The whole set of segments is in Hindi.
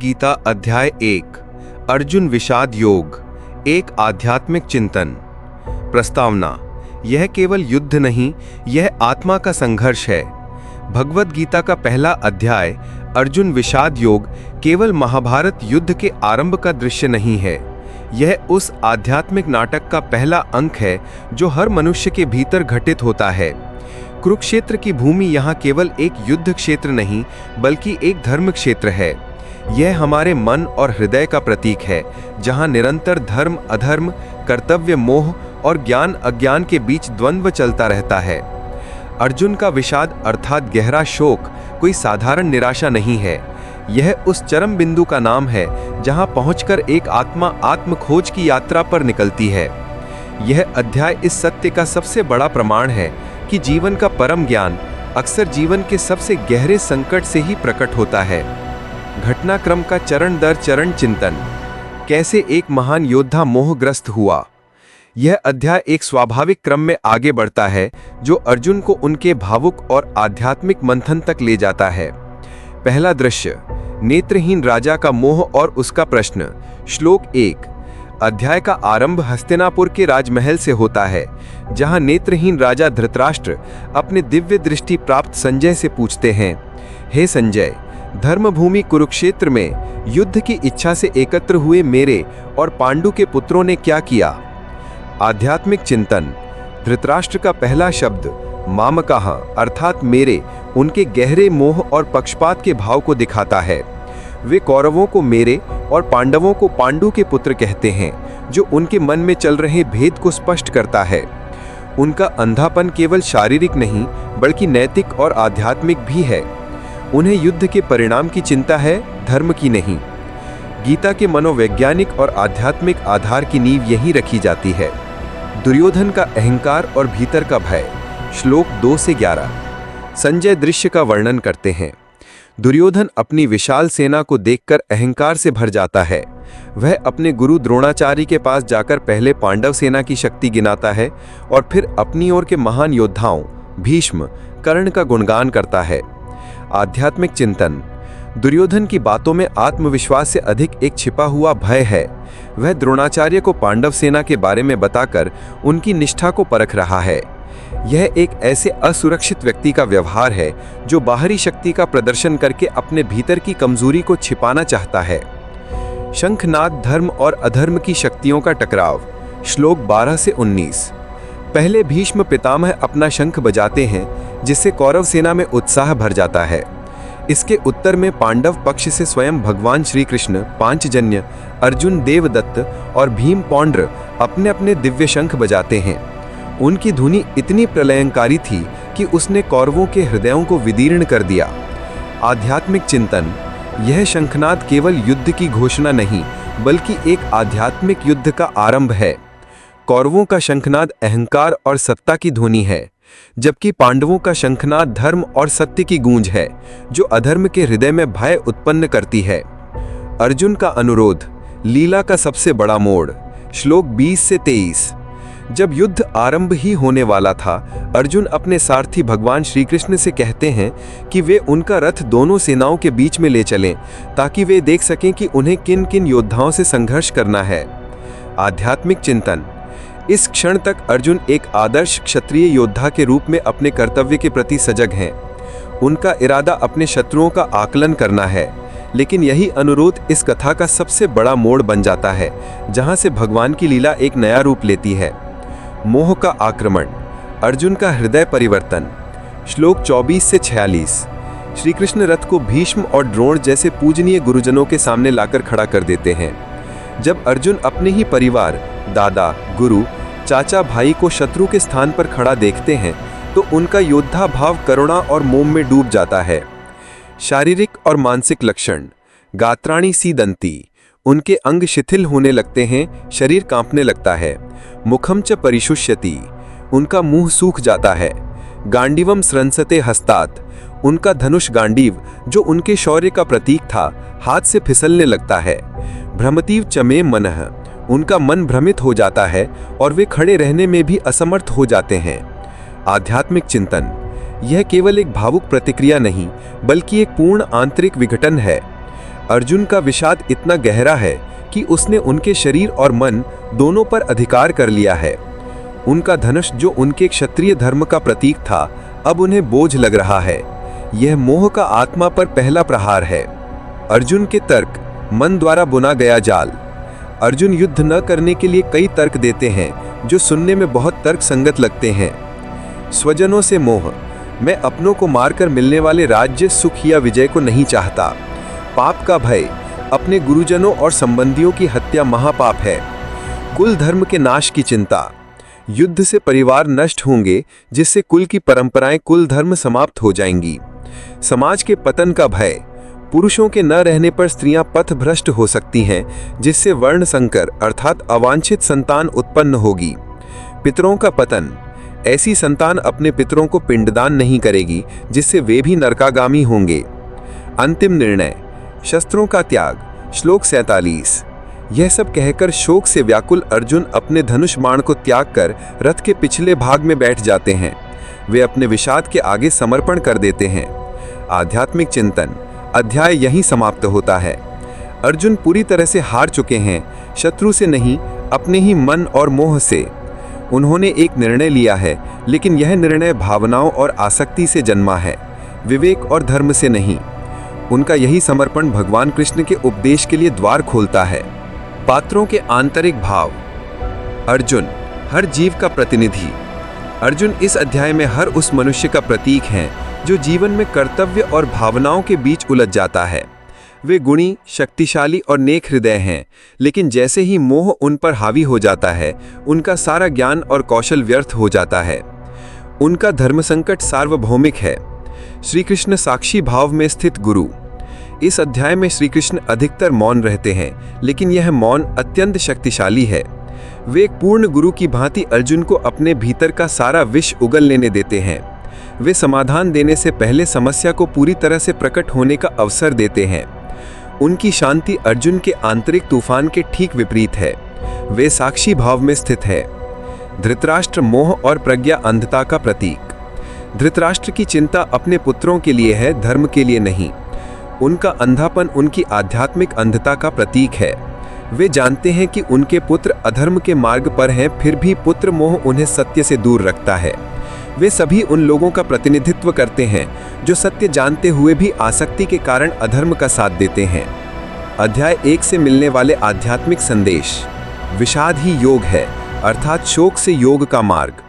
गीता अध्याय 1 अर्जुन विषाद योग, एक आध्यात्मिक चिंतन। प्रस्तावना। यह केवल युद्ध नहीं, यह आत्मा का संघर्ष है। भगवद गीता का पहला अध्याय अर्जुन विषाद योग केवल महाभारत युद्ध के आरंभ का दृश्य नहीं है। यह उस आध्यात्मिक नाटक का पहला अंक है जो हर मनुष्य के भीतर घटित होता है। कुरुक्षेत्र की भूमि यहाँ केवल एक युद्ध क्षेत्र नहीं, बल्कि एक धर्म क्षेत्र है। यह हमारे मन और हृदय का प्रतीक है, जहाँ निरंतर धर्म अधर्म, कर्तव्य मोह और ज्ञान अज्ञान के बीच द्वंद्व चलता रहता है। अर्जुन का विषाद अर्थात गहरा शोक कोई साधारण निराशा नहीं है। यह उस चरम बिंदु का नाम है जहाँ पहुंचकर एक आत्मा आत्म खोज की यात्रा पर निकलती है। यह अध्याय इस सत्य का सबसे बड़ा प्रमाण है कि जीवन का परम ज्ञान अक्सर जीवन के सबसे गहरे संकट से ही प्रकट होता है। घटनाक्रम का चरण दर चरण चिंतन। कैसे एक महान योद्धा मोहग्रस्त हुआ। यह अध्याय एक स्वाभाविक क्रम में आगे बढ़ता है जो अर्जुन को उनके भावुक और आध्यात्मिक मंथन तक ले जाता है। पहला दृश्य, नेत्रहीन राजा का मोह और उसका प्रश्न। श्लोक 1। अध्याय का आरंभ हस्तिनापुर के राजमहल से होता है, जहां नेत्रहीन राजा धृतराष्ट्र अपने दिव्य दृष्टि प्राप्त संजय से पूछते हैं, हे संजय, धर्मभूमि कुरुक्षेत्र में युद्ध की इच्छा से एकत्र हुए मेरे और पांडु के पुत्रों ने क्या किया। आध्यात्मिक चिंतन। धृतराष्ट्र का पहला शब्द मामकाह अर्थात मेरे, उनके गहरे मोह और पक्षपात के भाव को दिखाता है। वे कौरवों को मेरे और पांडवों को पांडु के पुत्र कहते हैं, जो उनके मन में चल रहे भेद को स्पष्ट करता है। उनका अंधापन केवल शारीरिक नहीं, बल्कि नैतिक और आध्यात्मिक भी है। उन्हें युद्ध के परिणाम की चिंता है, धर्म की नहीं। गीता के मनोवैज्ञानिक और आध्यात्मिक आधार की नींव यहीं रखी जाती है। दुर्योधन का अहंकार और भीतर का भय। श्लोक 2 से 11। संजय दृश्य का वर्णन करते हैं। दुर्योधन अपनी विशाल सेना को देखकर अहंकार से भर जाता है। वह अपने गुरु द्रोणाचार्य के पास जाकर पहले पांडव सेना की शक्ति गिनाता है और फिर अपनी ओर के महान योद्धाओं भीष्म, कर्ण का गुणगान करता है। आध्यात्मिक चिंतन। दुर्योधन की बातों में आत्मविश्वास से अधिक एक छिपा हुआ भय है। वह द्रोणाचार्य को पांडव सेना के बारे में बताकर उनकी निष्ठा को परख रहा है। यह एक ऐसे असुरक्षित व्यक्ति का व्यवहार है जो बाहरी शक्ति का प्रदर्शन करके अपने भीतर की कमजोरी को छिपाना चाहता है। शंखनाद धर्म और अधर्म की शक्तियों का टकराव। श्लोक 12 से 19। पहले भीष्म पितामह अपना शंख बजाते हैं, जिससे कौरव सेना में उत्साह भर जाता है। इसके उत्तर में पांडव पक्ष से स्वयं भगवान श्री कृष्ण, पांचजन्य, अर्जुन देवदत्त और भीम पौंड्र अपने अपने दिव्य शंख बजाते हैं। उनकी धुनी इतनी प्रलयंकारी थी कि उसने कौरवों के हृदयों को विदीर्ण कर दिया। आध्यात्मिक चिंतन। यह शंखनाद केवल युद्ध की घोषणा नहीं, बल्कि एक आध्यात्मिक युद्ध का आरंभ है। कौरवों का शंखनाद अहंकार और सत्ता की ध्वनि है, जबकि पांडवों का शंखनाद धर्म और सत्य की गूंज है, जो अधर्म के हृदय में भय उत्पन्न करती है। अर्जुन का अनुरोध, लीला का सबसे बड़ा मोड़। श्लोक 20 से 23। जब युद्ध आरंभ ही होने वाला था, अर्जुन अपने सारथी भगवान श्री कृष्ण से कहते हैं कि वे उनका रथ दोनों सेनाओं के बीच में ले चलें, ताकि वे देख सकें कि उन्हें किन किन योद्धाओं से संघर्ष करना है। आध्यात्मिक चिंतन। इस क्षण तक अर्जुन एक आदर्श क्षत्रिय योद्धा के रूप में अपने कर्तव्य के प्रति सजग हैं। उनका इरादा अपने शत्रुओं का आकलन करना है, लेकिन यही अनुरोध इस कथा का सबसे बड़ा मोड़ बन जाता है, जहां से भगवान की लीला एक नया रूप लेती है। मोह का आक्रमण। अर्जुन का हृदय परिवर्तन। श्लोक 24 से 46। श्री कृष्ण रथ को भीष्म और द्रोण जैसे पूजनीय गुरुजनों के सामने लाकर खड़ा कर देते हैं। जब अर्जुन अपने ही परिवार, दादा, गुरु, चाचा, भाई को शत्रु के स्थान पर खड़ा देखते हैं, तो उनका योद्धा भाव करुणा और मोह में डूब जाता है। शारीरिक और मानसिक लक्षण। गात्राणी सी दंती। उनके अंग शिथिल होने लगते हैं, शरीर कांपने लगता है। मुखम च परिशुष्यति। उनका मुंह सूख जाता है। गांडीवम स्रंसते हस्तात। उनका धनुष गांडीव, जो उनके शौर्य का प्रतीक था, हाथ से फिसलने लगता है। भ्रमतीव चमे मनः। उनका मन भ्रमित हो जाता है और वे खड़े रहने में भी असमर्थ हो जाते हैं। आध्यात्मिक चिंतन। यह केवल एक भावुक प्रतिक्रिया नहीं, बल्कि एक पूर्ण आंतरिक विघटन है। अर्जुन का विषाद इतना गहरा है कि उसने उनके शरीर और मन दोनों पर अधिकार कर लिया है। उनका धनुष जो उनके क्षत्रिय धर्म का प्रतीक था, अब उन्हें बोझ लग रहा है। यह मोह का आत्मा पर पहला प्रहार है। अर्जुन के तर्क, मन द्वारा बुना गया जाल। अर्जुन युद्ध न करने के लिए कई तर्क देते हैं जो सुनने में बहुत तर्क संगत लगते हैं। स्वजनों से मोह, मैं अपनों को मारकर मिलने वाले राज्य, सुख या विजय को नहीं चाहता। पाप का भय, अपने गुरुजनों और संबंधियों की हत्या महापाप है। कुल धर्म के नाश की चिंता, युद्ध से परिवार नष्ट होंगे जिससे कुल की परंपराएं, कुल धर्म समाप्त हो जाएंगी। समाज के पतन का भय, पुरुषों के न रहने पर स्त्रियां पथभ्रष्ट हो सकती हैं जिससे वर्ण संकर अर्थात अवांछित संतान उत्पन्न होगी। पितरों का पतन, ऐसी संतान अपने पितरों को पिंडदान नहीं करेगी जिससे वे भी नरकागामी होंगे। अंतिम निर्णय, शस्त्रों का त्याग। श्लोक 47। यह सब कहकर शोक से व्याकुल अर्जुन अपने धनुष बाण को त्याग कर रथ के पिछले भाग में बैठ जाते हैं। वे अपने विषाद के आगे समर्पण कर देते हैं। आध्यात्मिक चिंतन, अध्याय यहीं समाप्त होता है। अर्जुन पूरी तरह से हार चुके हैं, शत्रु से नहीं, अपने ही मन और मोह से। उन्होंने एक निर्णय लिया है, लेकिन यह निर्णय भावनाओं और आसक्ति से जन्मा है, विवेक और धर्म से नहीं। उनका यही समर्पण भगवान कृष्ण के उपदेश के लिए द्वार खोलता है। पात्रों के आंतरिक भाव। अर्जुन, हर जीव का प्रतिनिधि। अर्जुन इस अध्याय में हर उस मनुष्य का प्रतीक हैं जो जीवन में कर्तव्य और भावनाओं के बीच उलझ जाता है। वे गुणी, शक्तिशाली और नेक हृदय हैं, लेकिन जैसे ही मोह उन पर हावी हो जाता है, उनका सारा ज्ञान और कौशल व्यर्थ हो जाता है। उनका धर्म संकट सार्वभौमिक है। श्री कृष्ण साक्षी भाव में स्थित गुरु। इस अध्याय में श्री कृष्ण अधिकतर मौन रहते हैं, लेकिन यह मौन अत्यंत शक्तिशाली है। वे एक पूर्ण गुरु की भांति अर्जुन को अपने भीतर का सारा विष उगल लेने देते हैं। वे समाधान देने से पहले समस्या को पूरी तरह से प्रकट होने का अवसर देते हैं। उनकी शांति अर्जुन के आंतरिक तूफान के ठीक विपरीत है। वे साक्षी भाव में स्थित है। धृतराष्ट्र, मोह और प्रज्ञा अंधता का प्रतीक। धृतराष्ट्र की चिंता अपने पुत्रों के लिए है, धर्म के लिए नहीं। उनका अंधापन उनकी आध्यात्मिक अंधता का प्रतीक है। वे जानते हैं कि उनके पुत्र अधर्म के मार्ग पर हैं, फिर भी पुत्र मोह उन्हें सत्य से दूर रखता है। वे सभी उन लोगों का प्रतिनिधित्व करते हैं जो सत्य जानते हुए भी आसक्ति के कारण अधर्म का साथ देते हैं। अध्याय 1 से मिलने वाले आध्यात्मिक संदेश। विषाद ही योग है, अर्थात शोक से योग का मार्ग।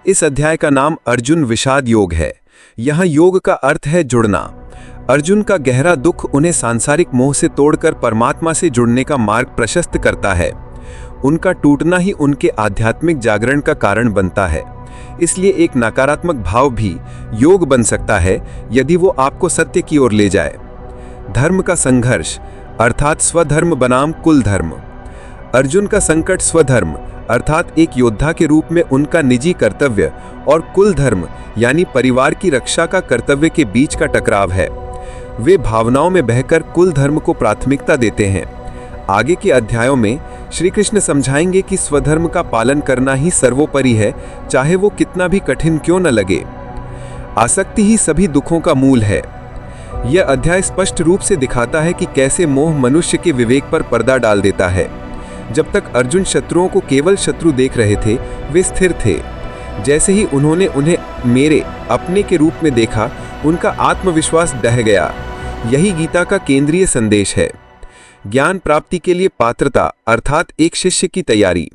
इस अध्याय का नाम अर्जुन विषाद योग है। यहाँ योग का अर्थ है जुड़ना। अर्जुन का गहरा दुख उन्हें सांसारिक मोह से तोड़कर परमात्मा से जुड़ने का मार्ग प्रशस्त करता है। उनका टूटना ही उनके आध्यात्मिक जागरण का कारण बनता है। इसलिए एक नकारात्मक भाव भी योग बन सकता है यदि वो आपको सत्य की ओर ले जाए। धर्म का संघर्ष, अर्थात स्वधर्म बनाम कुल धर्म। अर्जुन का संकट स्वधर्म अर्थात एक योद्धा के रूप में उनका निजी कर्तव्य और कुल धर्म यानी परिवार की रक्षा का कर्तव्य के बीच का टकराव है। वे भावनाओं में बहकर कुल धर्म को प्राथमिकता देते हैं। आगे के अध्यायों में श्री कृष्ण समझाएंगे कि स्वधर्म का पालन करना ही सर्वोपरि है, चाहे वो कितना भी कठिन क्यों न लगे। आसक्ति ही सभी दुखों का मूल है। यह अध्याय स्पष्ट रूप से दिखाता है कि कैसे मोह मनुष्य के विवेक पर पर्दा डाल देता है। जब तक अर्जुन शत्रुओं को केवल शत्रु देख रहे थे, वे स्थिर थे। जैसे ही उन्होंने उन्हें मेरे, अपने के रूप में देखा, उनका आत्मविश्वास ढह गया। यही गीता का केंद्रीय संदेश है। ज्ञान प्राप्ति के लिए पात्रता अर्थात एक शिष्य की तैयारी।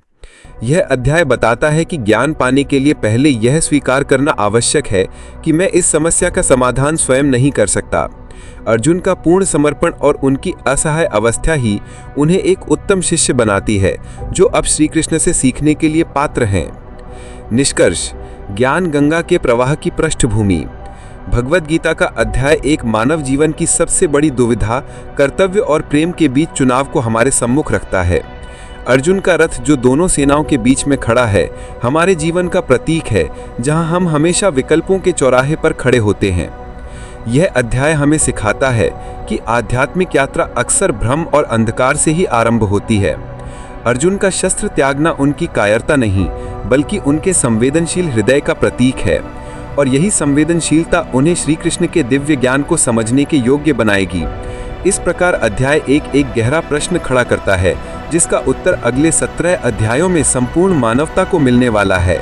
यह अध्याय बताता है कि ज्ञान पाने के लिए पहले यह स्वीकार करना आवश्यक है कि मैं इस समस्या का समाधान स्वयं नहीं कर सकता। अर्जुन का पूर्ण समर्पण और उनकी असहाय अवस्था ही उन्हें एक उत्तम शिष्य बनाती है, जो अब श्री कृष्ण से सीखने के लिए पात्र हैं। निष्कर्ष, ज्ञान गंगा के प्रवाह की पृष्ठभूमि। भगवद गीता का अध्याय एक मानव जीवन की सबसे बड़ी दुविधा, कर्तव्य और प्रेम के बीच चुनाव को हमारे सम्मुख रखता है। अर्जुन का रथ जो दोनों सेनाओं के बीच में खड़ा है, हमारे जीवन का प्रतीक है, जहां हम हमेशा विकल्पों के चौराहे पर खड़े होते हैं। यह अध्याय हमें सिखाता है कि आध्यात्मिक यात्रा अक्सर भ्रम और अंधकार से ही आरंभ होती है। अर्जुन का शस्त्र त्यागना उनकी कायरता नहीं, बल्कि उनके संवेदनशील हृदय का प्रतीक है, और यही संवेदनशीलता उन्हें श्री कृष्ण के दिव्य ज्ञान को समझने के योग्य बनाएगी। इस प्रकार अध्याय 1 एक गहरा प्रश्न खड़ा करता है, जिसका उत्तर अगले 17 अध्यायों में संपूर्ण मानवता को मिलने वाला है।